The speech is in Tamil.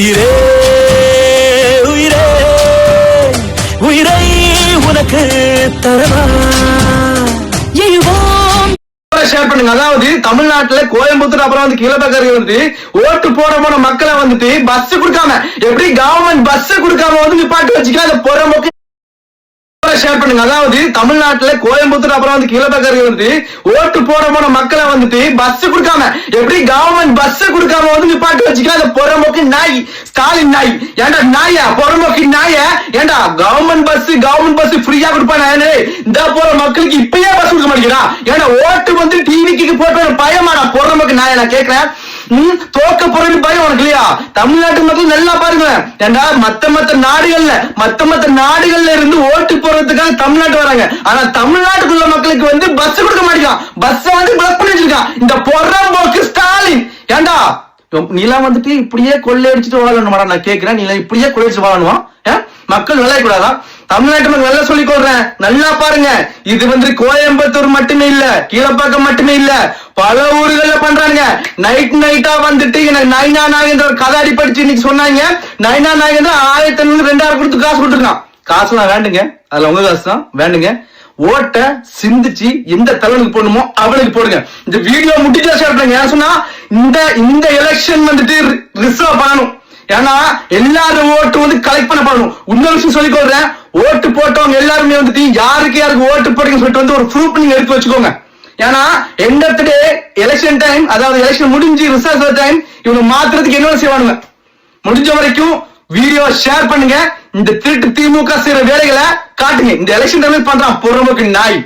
உயிரே உயிரே உயிரை உனக்கு தரவா ஷேர் பண்ணுங்க. அதாவது தமிழ்நாட்டுல கோயம்புத்தூர் அப்புறம் வந்து கீழப்பக்கர்கள் வந்து ஓட்டு போட போன மக்களை வந்துட்டு பஸ் கொடுக்காம எப்படி கவர்மெண்ட் பஸ் கொடுக்காம வந்து நிப்பாட்டி வச்சுக்க அந்த பொறம்போக்கு ஷேர் பண்ணுங்க. அதாவது தமிழ்நாட்டுல கோயம்புத்தூர் அப்புறம் வந்து கீழப்பக்கர்கள் வந்து ஓட்டு போட போன மக்களை வந்துட்டு பஸ் கொடுக்காம எப்படி கவர்மெண்ட் பஸ் கொடுக்காம வந்து நிப்பாட்டி வச்சுக்க அந்த பொறம்போக்கு நாய் ஸ்டாலின் நாய். ஏண்டா நாயா பொறம்போக்கு நாய ஏண்டா கவர்மெண்ட் பஸ் ஃப்ரீயா கொடுப்பானே இந்த போற மக்களுக்கு இப்பயே பஸ் கொடுக்க மாட்டேங்கிறா. ஏன்னா ஓட்டு வந்து டிவிக்கு போட்டு பயமாடா பொறம்போக்கு நாய. நான் கேட்கிறேன் தோக்க போறது பயம் உனக்கு இல்லையா? தமிழ்நாட்டு மக்கள் நல்லா பாருங்க. ஏண்டா மத்த நாடுகள்ல இருந்து ஓட்டு போறதுக்காக தமிழ்நாட்டு வராங்க. ஆனா தமிழ்நாட்டுக்குள்ள மக்களுக்கு வந்து பஸ் கொடுக்க மாட்டேங்கான். பஸ் வந்து பிளாக் பண்ணி வச்சிருக்கான் இந்த பொறம்போக்கு ஸ்டாலின். ஏண்டா நீலாம் வந்துட்டு இப்படியே கொள்ளையடிச்சுட்டு வாழணுமாடா? நான் கேட்கிறேன், நீ இப்படியே கொள்ளையடிச்சு வாழணுமா? மக்கள் விளைய கூடாதா? தமிழ்நாட்டு மக்கள் நல்லா சொல்லிக் கொள்றேன், நல்லா பாருங்க. இது வந்து கோயம்புத்தூர் மட்டுமே இல்ல, கீழப்பாக்கம் மட்டுமே இல்ல, பல ஊர்கள்ல பண்றாங்க. நைட்டா வந்துட்டு எனக்கு நைனா நாகேந்திர கதாடி படிச்சு இன்னைக்கு சொன்னாங்க. நைனா நாகேந்திர 1500-2000 கொடுத்து காசு கொடுத்துருக்கான். காசுலாம் வேண்டுங்க, அதுல உங்க காசு தான் வேண்டுங்க. ஓட்ட சிந்திச்சு எந்த தலைவனுக்கு போடணுமோ அவனுக்கு போடுங்க. இந்த வீடியோ முடிஞ்சா ஷேர் பண்ணுங்க. ஏன் சொன்னா இந்த எலெக்ஷன் வந்துட்டு ரிசர்வ் பண்ணணும். ஏன்னா எல்லாரும் ஓட்டு வந்து கலெக்ட் பண்ண பண்ணணும். இன்னொரு விஷயம் சொல்லிக் கொள்றேன், ஓட்டு போட்டவங்க எல்லாருமே வந்துட்டு யாருக்கு ஓட்டு போட்டீங்கன்னு சொல்லிட்டு வந்து ஒரு ப்ரூஃப் நீங்க எடுத்து வச்சுக்கோங்க. ஏன்னா end of the day election time, அதாவது எலெக்ஷன் முடிஞ்சு ரிசல்ட் டைம் இவங்க மாத்துறதுக்கு என்ன செய்வானுங்க. முடிஞ்ச வரைக்கும் வீடியோ ஷேர் பண்ணுங்க. இந்த திருட்டு திமுக செய்யற வேலைகளை காட்டுங்க. இந்த எலெக்ஷன் டைம்ல பண்றான் பொறம்போக்கு நாய்.